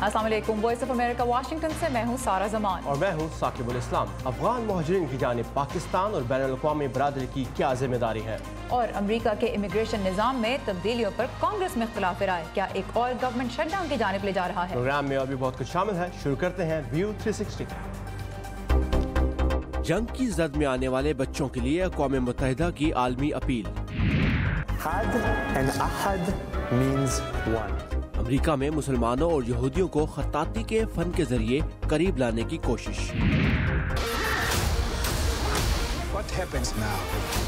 السلام علیکم، voice of America Washington سے میں ہوں سارہ زمان اور میں ہوں ثاقب الاسلام۔ افغان مہاجرین کی جانب پاکستان اور بین الاقوامی برادری کی کیا ذمہ داری ہے؟ اور امریکہ کے امیگریشن نظام میں تبدیلیوں پر کانگریس میں اختلاف رائے، کیا ایک اور گورنمنٹ شٹ ڈاؤن کی جانب لے جا رہا ہے؟ پروگرام میں اور بھی بہت کچھ شامل ہے، شروع کرتے ہیں ویو 360۔ جنگ کی زد میں آنے والے بچوں کے لیے اقوام متحدہ کی عالمی اپیل۔ حد and احد means one۔ امریکہ میں مسلمانوں اور یہودیوں کو خطاطی کے فن کے ذریعے قریب لانے کی کوشش۔ What happens now؟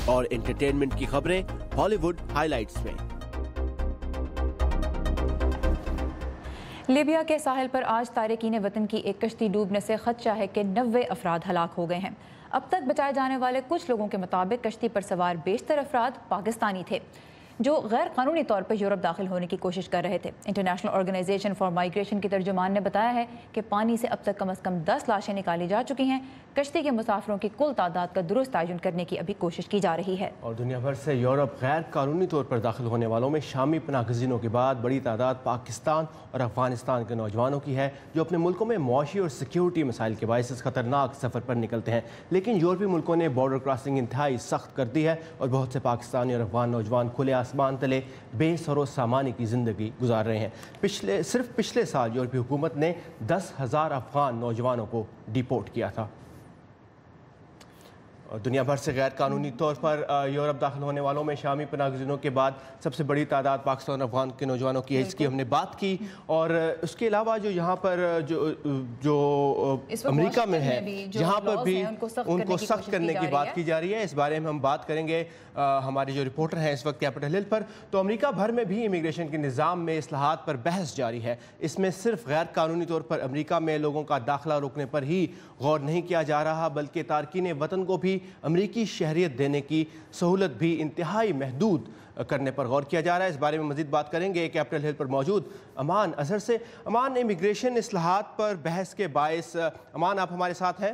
اور انٹرٹینمنٹ کی خبریں ہالی ووڈ ہائی لائٹس میں۔ لیبیا کے ساحل پر آج تارکین وطن کی ایک کشتی ڈوبنے سے خدشہ ہے کہ 90 افراد ہلاک ہو گئے ہیں۔ اب تک بچائے جانے والے کچھ لوگوں کے مطابق کشتی پر سوار بیشتر افراد پاکستانی تھے جو غیر قانونی طور پر یورپ داخل ہونے کی کوشش کر رہے تھے۔ انٹرنیشنل آرگنائزیشن فار مائیگریشن کی ترجمان نے بتایا ہے کہ پانی سے اب تک کم از کم 10 لاشیں نکالی جا چکی ہیں۔ کشتی کے مسافروں کی کل تعداد کا درست تعین کرنے کی ابھی کوشش کی جا رہی ہے۔ اور دنیا بھر سے یورپ غیر قانونی طور پر داخل ہونے والوں میں شامی پناہ گزینوں کے بعد بڑی تعداد پاکستان اور افغانستان کے نوجوانوں کی ہے جو اپنے ملکوں میں معاشی اور سیکیورٹی مسائل کے باعث خطرناک سفر پر نکلتے ہیں، لیکن یورپی ملکوں نے بارڈر کراسنگ انتہائی سخت کر دی ہے اور بہت سے پاکستانی اور افغان نوجوان کھلے آسمان تلے بے سر و سامانی کی زندگی گزار رہے ہیں۔ صرف پچھلے سال یورپی حکومت نے 10,000 افغان نوجوانوں کو ڈیپورٹ کیا تھا۔ اور دنیا بھر سے غیر قانونی طور پر یورپ داخل ہونے والوں میں شامی پناہ گزینوں کے بعد سب سے بڑی تعداد پاکستان اور افغان کے نوجوانوں کی ہے، اس کی ہم نے بات کی۔ اور اس کے علاوہ جو یہاں پر جو امریکہ میں ہے جہاں پر بھی ان کو سخت کرنے کی بات کی جا رہی ہے، اس بارے میں ہم بات کریں گے ہمارے جو رپورٹر ہیں اس وقت کیپٹل ہل پر۔ تو امریکہ بھر میں بھی امیگریشن کے نظام میں اصلاحات پر بحث جاری ہے۔ اس میں صرف غیر قانونی طور پر امریکہ میں لوگوں کا داخلہ روکنے پر ہی غور نہیں کیا جا رہا، بلکہ تارکین وطن کو بھی امریکی شہریت دینے کی سہولت بھی انتہائی محدود کرنے پر غور کیا جا رہا ہے۔ اس بارے میں مزید بات کریں گے کیپٹل ہل پر موجود امان اظہر سے۔ امان، امیگریشن اصلاحات پر بحث کے باعث، امان آپ ہمارے ساتھ ہیں؟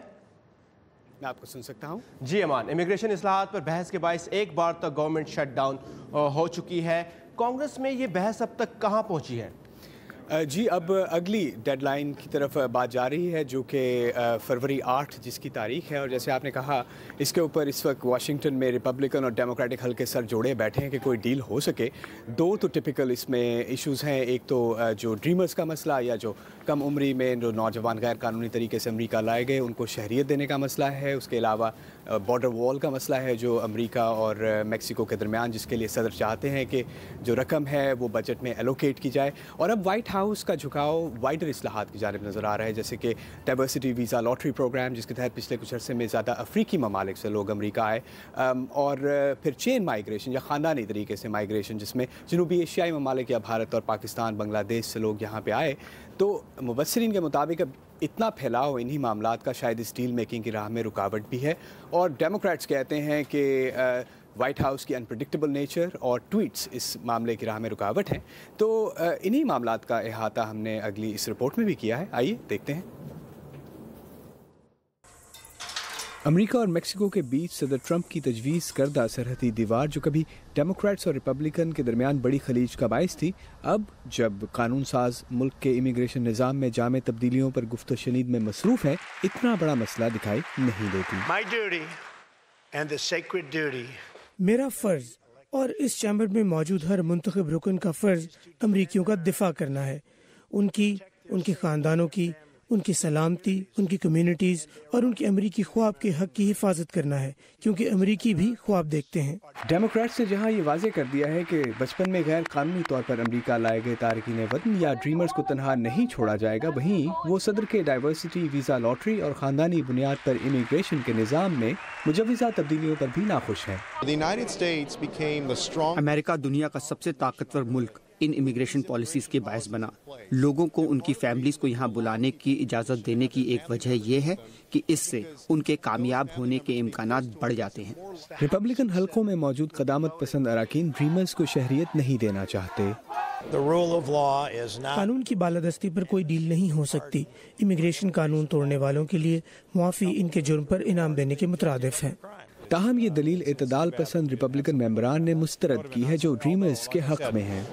میں آپ کو سن سکتا ہوں؟ جی امان، امیگریشن اصلاحات پر بحث کے باعث ایک بار تک گورنمنٹ شٹ ڈاؤن ہو چکی ہے، کانگریس میں یہ بحث اب تک کہاں پہنچی ہے؟ جی، اب اگلی ڈیڈ لائن کی طرف بات جا رہی ہے جو کہ فروری 8 جس کی تاریخ ہے، اور جیسے آپ نے کہا اس کے اوپر اس وقت واشنگٹن میں ریپبلکن اور ڈیموکریٹک حلقے سر جوڑے بیٹھے ہیں کہ کوئی ڈیل ہو سکے۔ دو تو ٹپیکل اس میں ایشوز ہیں، ایک تو جو ڈریمرز کا مسئلہ یا جو کم عمری میں جو نوجوان غیر قانونی طریقے سے امریکہ لائے گئے ان کو شہریت دینے کا مسئلہ ہے، اس کے علاوہ بارڈر وال کا مسئلہ ہے جو امریکہ اور میکسیکو کے درمیان، جس کے لیے صدر چاہتے ہیں کہ جو رقم ہے وہ بجٹ میں ایلوکیٹ کی جائے۔ اور اب وائٹ ہاؤس کا جھکاؤ وائڈر اصلاحات کی جانب نظر آ رہا ہے، جیسے کہ ڈائیورسٹی ویزا لاٹری پروگرام جس کے تحت پچھلے کچھ عرصے میں زیادہ افریقی ممالک سے لوگ امریکہ آئے، اور پھر چین مائیگریشن یا خاندانی طریقے سے مائیگریشن جس میں جنوبی ایشیائی ممالک یا بھارت اور پاکستان بنگلہ دیش سے لوگ یہاں پہ آئے۔ تو مبصرین کے مطابق اب اتنا پھیلاؤ انہی معاملات کا شاید اس ڈیل میکنگ کی راہ میں رکاوٹ بھی ہے، اور ڈیموکریٹس کہتے ہیں کہ وائٹ ہاؤس کی انپریڈکٹیبل نیچر اور ٹویٹس اس معاملے کی راہ میں رکاوٹ ہیں۔ تو انہی معاملات کا احاطہ ہم نے اگلی اس رپورٹ میں بھی کیا ہے، آئیے دیکھتے ہیں۔ امریکہ اور میکسیکو کے بیچ صدر ٹرمپ کی تجویز کردہ سرحدی دیوار جو کبھی ڈیموکریٹس اور ریپبلکن کے درمیان بڑی خلیج کا باعث تھی، اب جب قانون ساز ملک کے امیگریشن نظام میں جامع تبدیلیوں پر گفت و شنید میں مصروف ہے، اتنا بڑا مسئلہ دکھائی نہیں دیتی۔ My duty and the sacred duty میرا فرض اور اس چیمبر میں موجود ہر منتخب رکن کا فرض امریکیوں کا دفاع کرنا ہے، ان کے خاندانوں کی، ان کی سلامتی، ان کی کمیونٹیز اور ان کے امریکی خواب کے حق کی حفاظت کرنا ہے، کیونکہ امریکی بھی خواب دیکھتے ہیں۔ ڈیموکریٹس نے جہاں یہ واضح کر دیا ہے کہ بچپن میں غیر قانونی طور پر امریکہ لائے گئے تارکین وطن یا ڈریمرز کو تنہا نہیں چھوڑا جائے گا، وہیں وہ صدر کے ڈائیورسٹی ویزا لاٹری اور خاندانی بنیاد پر امیگریشن کے نظام میں مجوزہ تبدیلیوں پر بھی ناخوش ہے۔ امریکہ دنیا کا سب سے طاقتور ملک ان امیگریشن پالیسیز کے باعث بنا۔ لوگوں کو ان کی فیملیز کو یہاں بلانے کی اجازت دینے کی ایک وجہ یہ ہے کہ اس سے ان کے کامیاب ہونے کے امکانات بڑھ جاتے ہیں۔ ریپبلکن حلقوں میں موجود قدامت پسند اراکین ڈریمرز کو شہریت نہیں دینا چاہتے۔ قانون کی بالادستی پر کوئی ڈیل نہیں ہو سکتی۔ امیگریشن قانون توڑنے والوں کے لیے معافی ان کے جرم پر انعام دینے کے مترادف ہے۔ تاہم یہ دلیل اعتدال پسند ریپبلکن ممبران نے مسترد کی ہے جو ڈریمرز کے حق میں ہیں۔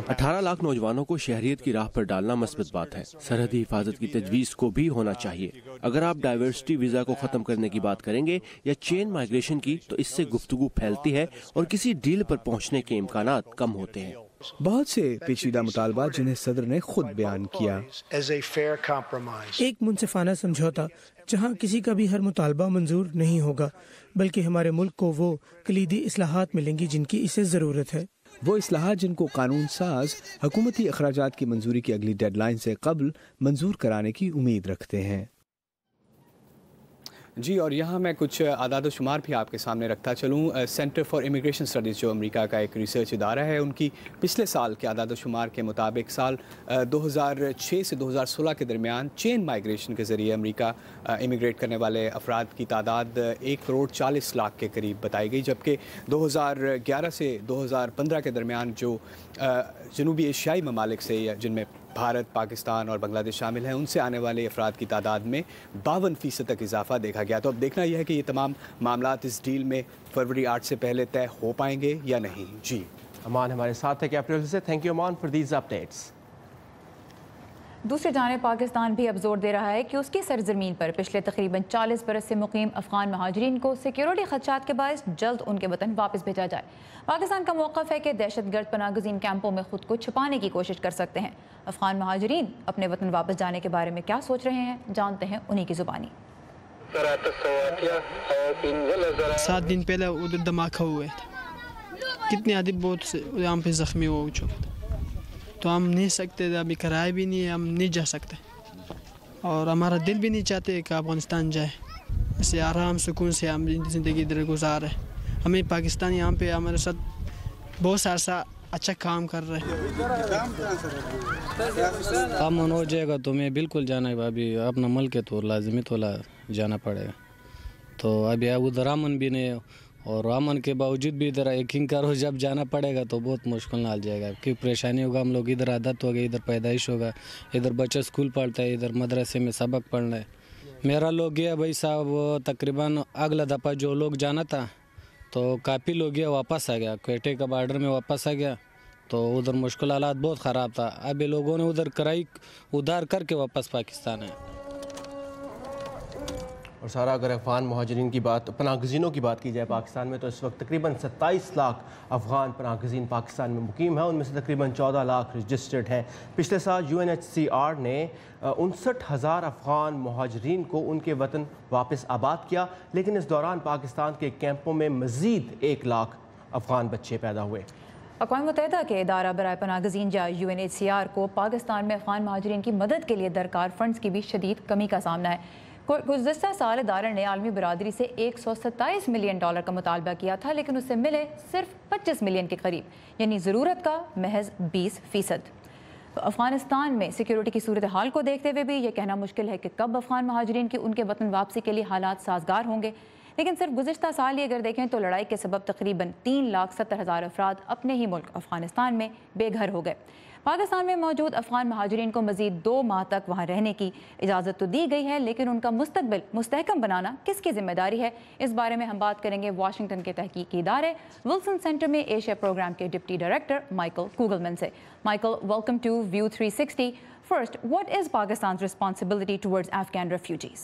18 لاکھ نوجوانوں کو شہریت کی راہ پر ڈالنا مثبت بات ہے۔ سرحدی حفاظت کی تجویز کو بھی ہونا چاہیے۔ اگر آپ ڈائیورسٹی ویزا کو ختم کرنے کی بات کریں گے یا چین مائیگریشن کی تو اس سے گفتگو پھیلتی ہے اور کسی ڈیل پر پہنچنے کے امکانات کم ہوتے ہیں۔ بہت سے پیچیدہ مطالبات جنہیں صدر نے خود بیان کیا۔ ایک منصفانہ سمجھوتا جہاں کسی کا بھی ہر مطالبہ منظور نہیں ہوگا، بلکہ ہمارے ملک کو وہ کلیدی اصلاحات ملیں گی جن کی اسے ضرورت ہے۔ وہ اصلاحات جن کو قانون ساز حکومتی اخراجات کی منظوری کی اگلی ڈیڈ لائن سے قبل منظور کرانے کی امید رکھتے ہیں۔ جی، اور یہاں میں کچھ اعداد و شمار بھی آپ کے سامنے رکھتا چلوں۔ سینٹر فار امیگریشن اسٹڈیز جو امریکہ کا ایک ریسرچ ادارہ ہے، ان کی پچھلے سال کے اعداد و شمار کے مطابق سال 2006 سے 2016 کے درمیان چین مائیگریشن کے ذریعے امریکہ امیگریٹ کرنے والے افراد کی تعداد 1.40 کروڑ کے قریب بتائی گئی، جبکہ 2011 سے 2015 کے درمیان جو جنوبی ایشیائی ممالک سے جن میں بھارت، پاکستان اور بنگلہ دیش شامل ہیں، ان سے آنے والے افراد کی تعداد میں 52% تک اضافہ دیکھا گیا۔ تو اب دیکھنا یہ ہے کہ یہ تمام معاملات اس ڈیل میں فروری 8 سے پہلے طے ہو پائیں گے یا نہیں۔ جی، امان ہمارے ساتھ ہے کیپٹل سے۔ تھینک یو امان فار دیز اپڈیٹس۔ دوسری جانب پاکستان بھی اب زور دے رہا ہے کہ اس کی سرزمین پر پچھلے تقریباً 40 برس سے مقیم افغان مہاجرین کو سیکیورٹی خدشات کے باعث جلد ان کے وطن واپس بھیجا جائے۔ پاکستان کا موقف ہے کہ دہشت گرد پناہ گزین کیمپوں میں خود کو چھپانے کی کوشش کر سکتے ہیں۔ افغان مہاجرین اپنے وطن واپس جانے کے بارے میں کیا سوچ رہے ہیں، جانتے ہیں انہی کی زبانی۔ 7 دن پہلے ادھر دھماکہ ہوئے تھے، کتنے آدمی بہت سے یہاں پہ زخمی ہو چکے تھے، تو ہم نہیں سکتے تھے، ابھی کرایہ بھی نہیں ہے، ہم نہیں جا سکتے، اور ہمارا دل بھی نہیں چاہتے کہ افغانستان جائے۔ ایسے آرام سکون سے ہم زندگی ادھر گزار رہے۔ ہمیں پاکستان یہاں پہ ہمارے ساتھ بہت سارا اچھا کام کر رہے ہیں۔ امن ہو جائے گا تو میں بالکل جانا ہے، ابھی اپنا ملک ہے تو لازمی تو جانا پڑے گا۔ تو ابھی ادھر امن بھی نہیں ہے، اور امن کے باوجود بھی ادھر ایکنگ کرو جب جانا پڑے گا تو بہت مشکل حال جائے گا، کہ پریشانی ہوگا۔ ہم لوگ ادھر عادت ہو گئی، ادھر پیدائش ہوگا، ادھر بچہ اسکول پڑھتا ہے، ادھر مدرسے میں سبق پڑھنا ہے۔ میرا لوگ گیا بھائی صاحب، تقریباً اگلا دفعہ جو لوگ جانا تھا تو کافی لوگ گیا واپس آ گیا، کوئٹے کا بارڈر میں واپس آ گیا، تو ادھر مشکل حالات بہت خراب تھا۔ ابھی لوگوں نے ادھر کرائی ادھار کر کے واپس پاکستان ہے۔ اور سارا اگر افغان مہاجرین کی بات، پناہ گزینوں کی بات کی جائے پاکستان میں، تو اس وقت تقریباً 27 لاکھ افغان پناہ گزین پاکستان میں مقیم ہیں، ان میں سے تقریباً 14 لاکھ رجسٹرڈ ہیں۔ پچھلے سال UNHCR نے 59,000 افغان مہاجرین کو ان کے وطن واپس آباد کیا، لیکن اس دوران پاکستان کے کیمپوں میں مزید 1 لاکھ افغان بچے پیدا ہوئے۔ اقوام متحدہ کے ادارہ برائے پناہ گزین یا UNHCR کو پاکستان میں افغان مہاجرین کی مدد کے لیے درکار فنڈز کی بھی شدید کمی کا سامنا ہے۔ گزشتہ سال ادارے نے عالمی برادری سے $127 ملین کا مطالبہ کیا تھا، لیکن اس سے ملے صرف 25 ملین کے قریب، یعنی ضرورت کا محض 20%۔ تو افغانستان میں سیکیورٹی کی صورتحال کو دیکھتے ہوئے بھی یہ کہنا مشکل ہے کہ کب افغان مہاجرین کی ان کے وطن واپسی کے لیے حالات سازگار ہوں گے، لیکن صرف گزشتہ سال ہی اگر دیکھیں تو لڑائی کے سبب تقریباً 3,70,000 افراد اپنے ہی ملک افغانستان میں بے گھر ہو گئے۔ پاکستان میں موجود افغان مہاجرین کو مزید 2 ماہ تک وہاں رہنے کی اجازت تو دی گئی ہے، لیکن ان کا مستقبل مستحکم بنانا کس کی ذمہ داری ہے، اس بارے میں ہم بات کریں گے واشنگٹن کے تحقیقی ادارے ولسن سینٹر میں ایشیا پروگرام کے ڈپٹی ڈائریکٹر مائیکل کوگلمن سے۔ Michael, welcome to View 360۔ First, what is Pakistan's responsibility towards Afghan refugees?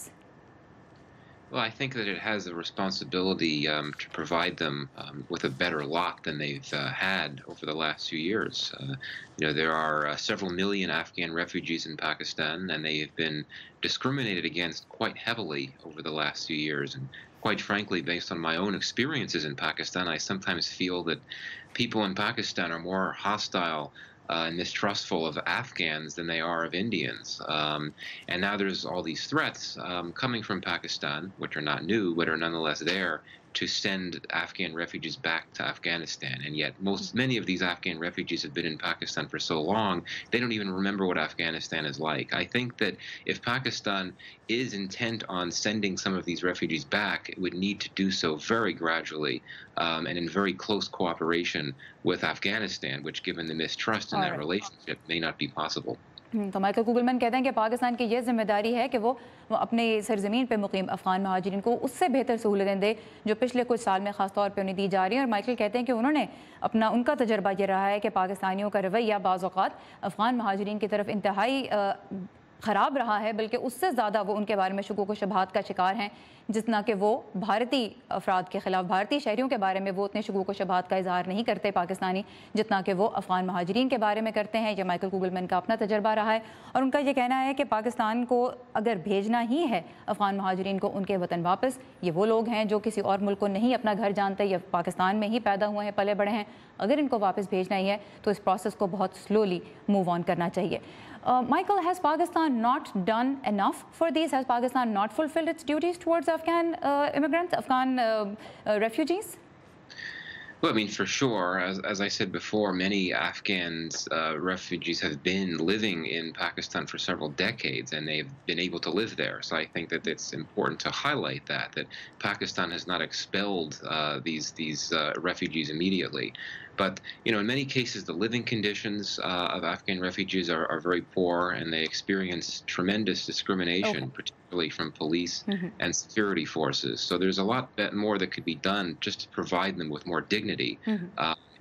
Well, I think that it has a responsibility to provide them with a better lot than they've had over the last few years. There are several million Afghan refugees in Pakistan, and they have been discriminated against quite heavily over the last few years. And quite frankly, based on my own experiences in Pakistan, I sometimes feel that people in Pakistan are more hostile and mistrustful of Afghans than they are of Indians. And now there's all these threats coming from Pakistan, which are not new, but are nonetheless there, to send Afghan refugees back to Afghanistan. And yet many of these Afghan refugees have been in Pakistan for so long, they don't even remember what Afghanistan is like. I think that if Pakistan is intent on sending some of these refugees back, it would need to do so very gradually and in very close cooperation with Afghanistan, which, given the mistrust in that relationship, may not be possible. تو Michael کوگلمن کہتے ہیں کہ پاکستان کی یہ ذمہ داری ہے کہ وہ اپنے سرزمین پہ مقیم افغان مہاجرین کو اس سے بہتر سہولتیں دے جو پچھلے کچھ سال میں خاص طور پہ انہیں دی جا رہی ہیں. اور مائیکل کہتے ہیں کہ انہوں نے ان کا تجربہ یہ رہا ہے کہ پاکستانیوں کا رویہ بعض اوقات افغان مہاجرین کی طرف انتہائی خراب رہا ہے، بلکہ اس سے زیادہ وہ ان کے بارے میں شکوک و شبہات کا شکار ہیں، جتنا کہ وہ بھارتی افراد کے خلاف، بھارتی شہریوں کے بارے میں وہ اتنے شکوک و شبہات کا اظہار نہیں کرتے پاکستانی، جتنا کہ وہ افغان مہاجرین کے بارے میں کرتے ہیں. یہ مائیکل کوگلمن کا اپنا تجربہ رہا ہے اور ان کا یہ کہنا ہے کہ پاکستان کو اگر بھیجنا ہی ہے افغان مہاجرین کو ان کے وطن واپس، یہ وہ لوگ ہیں جو کسی اور ملک کو نہیں اپنا گھر جانتے یا پاکستان میں ہی پیدا ہوئے ہیں، پلے بڑے ہیں، اگر ان کو واپس بھیجنا ہی ہے تو اس پروسیس کو بہت سلولی موو آن کرنا چاہیے. Michael, has Pakistan not done enough for these? Has Pakistan not fulfilled its duties towards Afghan immigrants, Afghan refugees? Well, I mean, for sure, as I said before, many Afghans refugees have been living in Pakistan for several decades, and they've been able to live there. So I think that it's important to highlight that Pakistan has not expelled these refugees immediately. But, you know, in many cases, the living conditions of Afghan refugees are very poor, and they experience tremendous discrimination, particularly from police and security forces. So there's a lot more that could be done just to provide them with more dignity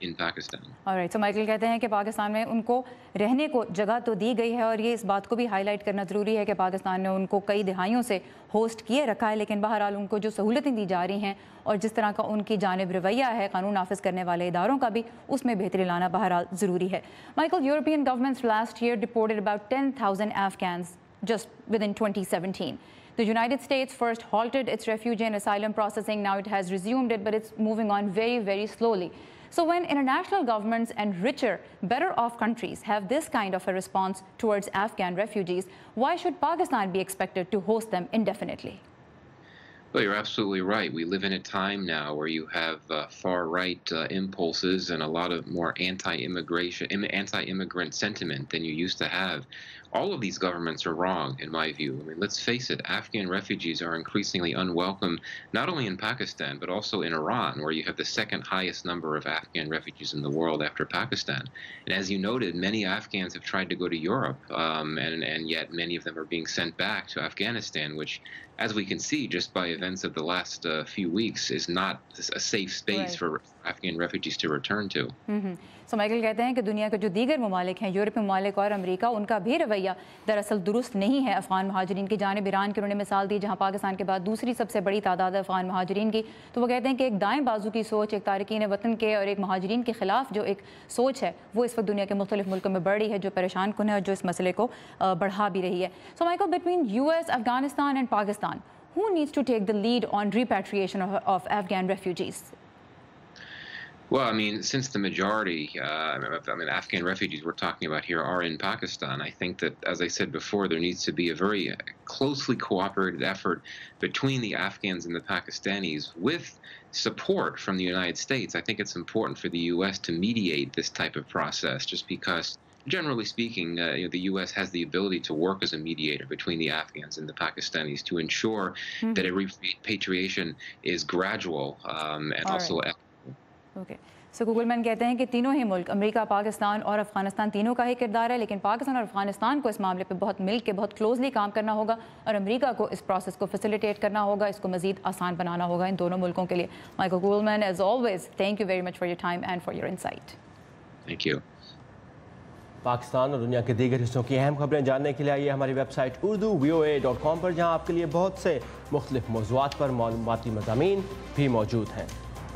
in Pakistan. All right. So Michael کہتے ہیں کہ پاکستان میں ان کو رہنے کو جگہ تو دی گئی ہے، اور یہ اس بات کو بھی ہائی لائٹ کرنا ضروری ہے کہ پاکستان نے ان کو کئی دہائیوں سے ہوسٹ کیے رکھا ہے، لیکن بہرحال ان کو جو سہولتیں دی جا رہی ہیں اور جس طرح کا ان کی جانب رویہ ہے قانون نافذ کرنے والے اداروں کا بھی، اس میں بہتری لانا بہرحال ضروری ہے. Michael, European governments last year deported about 10,000 Afghans just within 2017. The United States first halted its refugee and asylum processing. Now it has resumed it, but it's moving on very, very slowly. So when international governments and richer, better off countries have this kind of a response towards Afghan refugees, why should Pakistan be expected to host them indefinitely? Well, you're absolutely right. We live in a time now where you have far-right impulses and a lot of more anti-immigrant sentiment than you used to have. All of these governments are wrong, in my view. I mean, let's face it, Afghan refugees are increasingly unwelcome, not only in Pakistan, but also in Iran, where you have the second highest number of Afghan refugees in the world after Pakistan. And as you noted, many Afghans have tried to go to Europe, and yet many of them are being sent back to Afghanistan, which, as we can see just by events of the last few weeks, is not a safe space for Afghan refugees to return to. So Michael کہتے ہیں کہ دنیا کے جو دیگر ممالک ہیں، یورپی ممالک اور امریکہ، ان کا بھی رویہ دراصل درست نہیں ہے افغان مہاجرین کی جانب. ایران کی انہوں نے مثال دی جہاں پاکستان کے بعد دوسری سب سے بڑی تعداد ہے افغان مہاجرین کی. تو وہ کہتے ہیں کہ ایک دائیں بازو کی سوچ، ایک تارکین وطن کے اور ایک مہاجرین کے خلاف جو ایک سوچ ہے، وہ اس وقت دنیا کے مختلف ملکوں میں بڑھ رہی ہے، جو پریشان کن ہے اور جو اس مسئلے کو بڑھا بھی رہی ہے. So Michael, between US, Afghanistan and Pakistan, who needs to take the lead on repatriation of Afghan refugees? Well, I mean, since the majority, Afghan refugees we're talking about here are in Pakistan, I think that, as I said before, there needs to be a very closely cooperated effort between the Afghans and the Pakistanis with support from the United States. I think it's important for the U.S. to mediate this type of process, just because, generally speaking, the U.S. has the ability to work as a mediator between the Afghans and the Pakistanis to ensure that a repatriation is gradual and also equitable. Okay. So Kugelman کہتے ہیں کہ تینوں ہی ملک، امریکہ، پاکستان اور افغانستان، تینوں کا ہی کردار ہے، لیکن پاکستان اور افغانستان کو اس معاملے پہ بہت مل کے بہت کلوزلی کام کرنا ہوگا، اور امریکہ کو اس پروسیس کو فیسیلیٹیٹ کرنا ہوگا، اس کو مزید آسان بنانا ہوگا ان دونوں ملکوں کے لیے. Michael Kugelman, as always, thank you very much for your time and for your insight. Thank you. Pakistan اور دنیا کے دیگر حصوں کی اہم خبریں جاننے کے لیے آئیے ہماری ویب سائٹ urdu.voa.com پر، جہاں آپ کے لیے بہت سے مختلف موضوعات پر معلوماتی مضامین بھی موجود ہیں.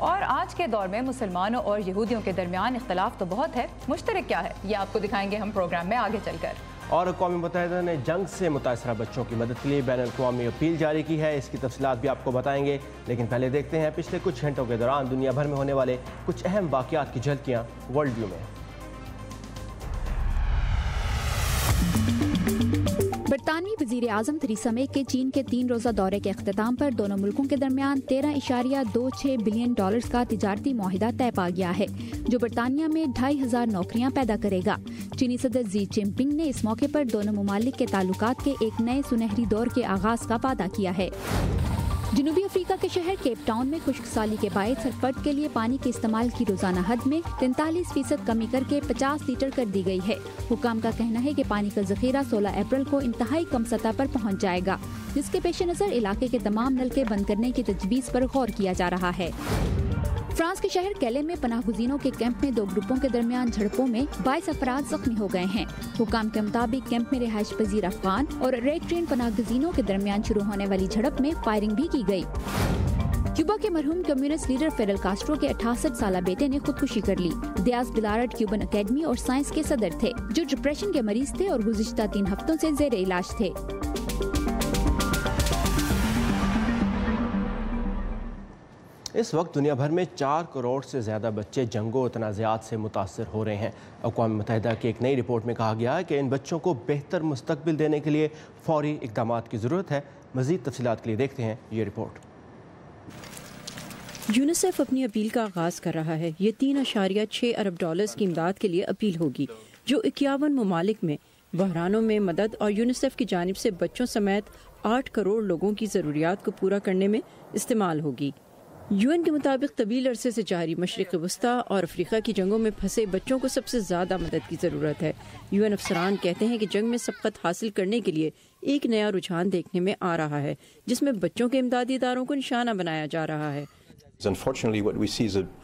اور آج کے دور میں مسلمانوں اور یہودیوں کے درمیان اختلاف تو بہت ہے، مشترک کیا ہے یہ آپ کو دکھائیں گے ہم پروگرام میں آگے چل کر. اور اقوام متحدہ نے جنگ سے متاثرہ بچوں کی مدد کے لیے بین الاقوامی اپیل جاری کی ہے، اس کی تفصیلات بھی آپ کو بتائیں گے، لیکن پہلے دیکھتے ہیں پچھلے کچھ گھنٹوں کے دوران دنیا بھر میں ہونے والے کچھ اہم واقعات کی جھلکیاں ورلڈ ویو میں. برطانوی وزیر اعظم تھریسا مے کے چین کے 3 روزہ دورے کے اختتام پر دونوں ملکوں کے درمیان $13.26 بلین کا تجارتی معاہدہ طے پا گیا ہے، جو برطانیہ میں 2,500 نوکریاں پیدا کرے گا. چینی صدر ژی جن پنگ نے اس موقع پر دونوں ممالک کے تعلقات کے ایک نئے سنہری دور کے آغاز کا وعدہ کیا ہے. جنوبی افریقہ کے شہر کیپ ٹاؤن میں خشک سالی کے باعث ہر فرد کے لیے پانی کے استعمال کی روزانہ حد میں 43% کمی کر کے 50 لیٹر کر دی گئی ہے۔ حکام کا کہنا ہے کہ پانی کا ذخیرہ 16 اپریل کو انتہائی کم سطح پر پہنچ جائے گا، جس کے پیش نظر علاقے کے تمام نلکے بند کرنے کی تجویز پر غور کیا جا رہا ہے۔ فرانس کے شہر کیلے میں پناہ گزینوں کے کیمپ میں 2 گروپوں کے درمیان جھڑپوں میں 22 افراد زخمی ہو گئے ہیں۔ حکام کے مطابق کیمپ میں رہائش پذیر افغان اور ریڈ ٹرین پناہ گزینوں کے درمیان شروع ہونے والی جھڑپ میں فائرنگ بھی کی گئی۔ کیوبا کے مرحوم کمیونسٹ لیڈر فیڈل کاسٹرو کے 68 سالہ بیٹے نے خودکشی کر لی۔ دیاز بلارڈ کیوبن اکیڈمی اور سائنس کے صدر تھے، جو ڈپریشن کے مریض تھے اور گزشتہ 3 ہفتوں سے زیر علاج تھے۔ اس وقت دنیا بھر میں 4 کروڑ سے زیادہ بچے جنگوں اور تنازعات سے متاثر ہو رہے ہیں۔ اقوام متحدہ کی ایک نئی رپورٹ میں کہا گیا ہے کہ ان بچوں کو بہتر مستقبل دینے کے لیے فوری اقدامات کی ضرورت ہے۔ مزید تفصیلات کے لیے دیکھتے ہیں یہ رپورٹ۔ یونیسیف اپنی اپیل کا آغاز کر رہا ہے۔ یہ $3.6 ارب کی امداد کے لیے اپیل ہوگی، جو 51 ممالک میں بحرانوں میں مدد اور یونیسیف کی جانب سے بچوں سمیت 8 کروڑ لوگوں کی ضروریات کو پورا کرنے میں استعمال ہوگی۔ UN کے مطابق طویل عرصے سے جاری مشرق وسطیٰ اور افریقہ کی جنگوں میں پھنسے بچوں کو سب سے زیادہ مدد کی ضرورت ہے۔ UN افسران کہتے ہیں کہ جنگ میں سبقت حاصل کرنے کے لیے ایک نیا رجحان دیکھنے میں آ رہا ہے، جس میں بچوں کے امدادی اداروں کو نشانہ بنایا جا رہا ہے۔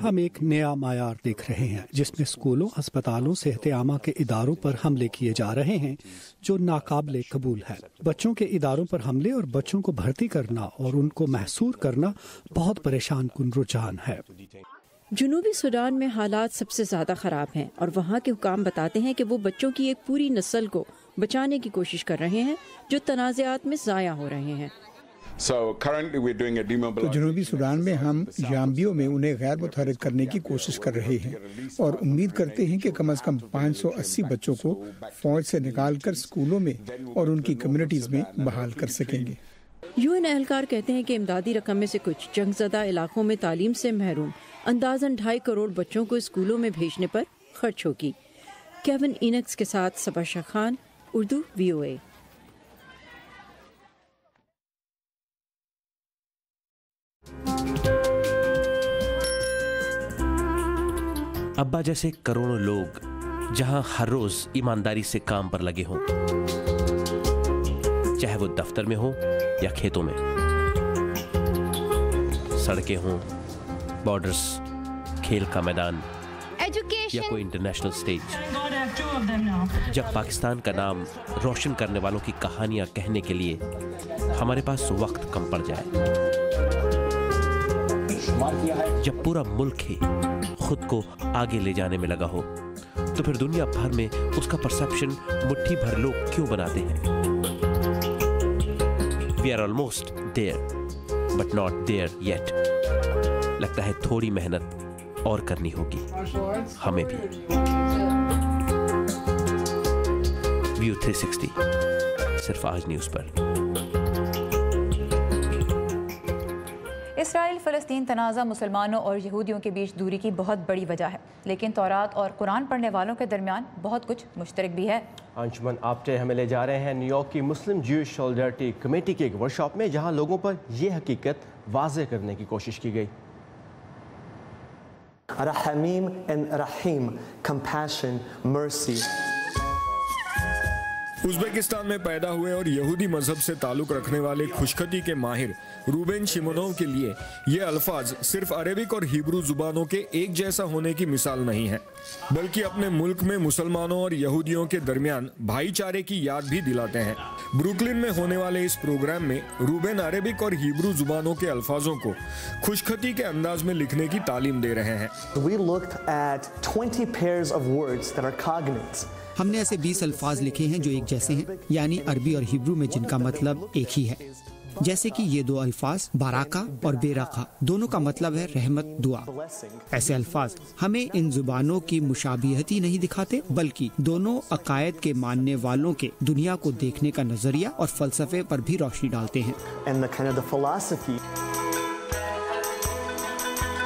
ہم ایک نیا معیار دیکھ رہے ہیں جس میں اسکولوں، ہسپتالوں، صحت عامہ کے اداروں پر حملے کیے جا رہے ہیں جو ناقابل قبول ہے۔ بچوں کے اداروں پر حملے اور بچوں کو بھرتی کرنا اور ان کو محصور کرنا بہت پریشان کن رجحان ہے۔ جنوبی سوڈان میں حالات سب سے زیادہ خراب ہیں اور وہاں کے حکام بتاتے ہیں کہ وہ بچوں کی ایک پوری نسل کو بچانے کی کوشش کر رہے ہیں جو تنازعات میں ضائع ہو رہے ہیں۔ تو جنوبی سوڈان میں ہم یامبیو میں انہیں غیر متحرک کرنے کی کوشش کر رہے ہیں اور امید کرتے ہیں کہ کم از کم 580 بچوں کو فوج سے نکال کر اسکولوں میں اور ان کی کمیونٹیز میں بحال کر سکیں گے۔ UN اہلکار کہتے ہیں کہ امدادی رقم میں سے کچھ جنگ زدہ علاقوں میں تعلیم سے محروم اندازاً 2.5 کروڑ بچوں کو اسکولوں میں بھیجنے پر خرچ ہوگی۔ کیون اینکس کے ساتھ صبا شاہ خان، اردو VOA۔ ابا جیسے کروڑوں لوگ جہاں ہر روز ایمانداری سے کام پر لگے ہوں، چاہے وہ دفتر میں ہوں یا کھیتوں میں، سڑکیں ہوں، بارڈرز، کھیل کا میدان یا کوئی انٹرنیشنل سٹیج، جب پاکستان کا نام روشن کرنے والوں کی کہانیاں کہنے کے لیے ہمارے پاس وقت کم پڑ جائے، جب پورا ملک ہی خود کو آگے لے جانے میں لگا ہو، تو پھر دنیا بھر میں اس کا پرسپشن مٹھی بھر لوگ کیوں بناتے ہیں؟ We are almost there, but not there yet. لگتا ہے تھوڑی محنت اور کرنی ہوگی ہمیں بھی۔ ویو 360 صرف آج نیوز پر۔ اسرائیل فلسطین تنازع مسلمانوں اور یہودیوں کے بیچ دوری کی بہت بڑی وجہ ہے، لیکن تورات اور قرآن پڑھنے والوں کے درمیان بہت کچھ مشترک بھی ہے۔ انشمن آپٹے ہمیں لے جا رہے ہیں نیو یارک کی مسلم جیوش سولیڈرٹی کمیٹی کے ایک ورکشاپ میں، جہاں لوگوں پر یہ حقیقت واضح کرنے کی کوشش کی گئی۔ Rahamim and Rahim, compassion, mercy. Uzbekistan میں پیدا ہوئے اور یہودی مذہب سے تعلق رکھنے والے خوشخطی کے ماہر روبین شیمونوف کے لیے یہ الفاظ صرف عربک اور ہیبرو زبانوں کے ایک جیسا ہونے کی مثال نہیں ہے، بلکہ اپنے ملک میں مسلمانوں اور یہودیوں کے درمیان بھائی چارے کی یاد بھی دلاتے ہیں۔ بروکلن میں ہونے والے اس پروگرام میں روبین عربک اور ہیبرو زبانوں کے الفاظوں کو خوشخطی کے انداز میں لکھنے کی تعلیم دے رہے ہیں۔ We looked at 20 pairs of words that are cognates. ہم نے ایسے 20 الفاظ لکھے ہیں جو ایک جیسے ہیں، یعنی عربی اور ہیبرو میں جن کا مطلب ایک ہی ہے، جیسے کہ یہ 2 الفاظ باراکا اور بیراکا، دونوں کا مطلب ہے رحمت، دعا۔ ایسے الفاظ ہمیں ان زبانوں کی مشابہت ہی نہیں دکھاتے، بلکہ دونوں عقائد کے ماننے والوں کے دنیا کو دیکھنے کا نظریہ اور فلسفے پر بھی روشنی ڈالتے ہیں۔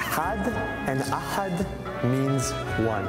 Ahad and Ahad means one.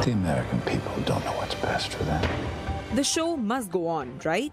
The American people don't know what's best for them. The show must go on, right?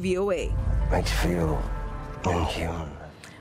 VOA।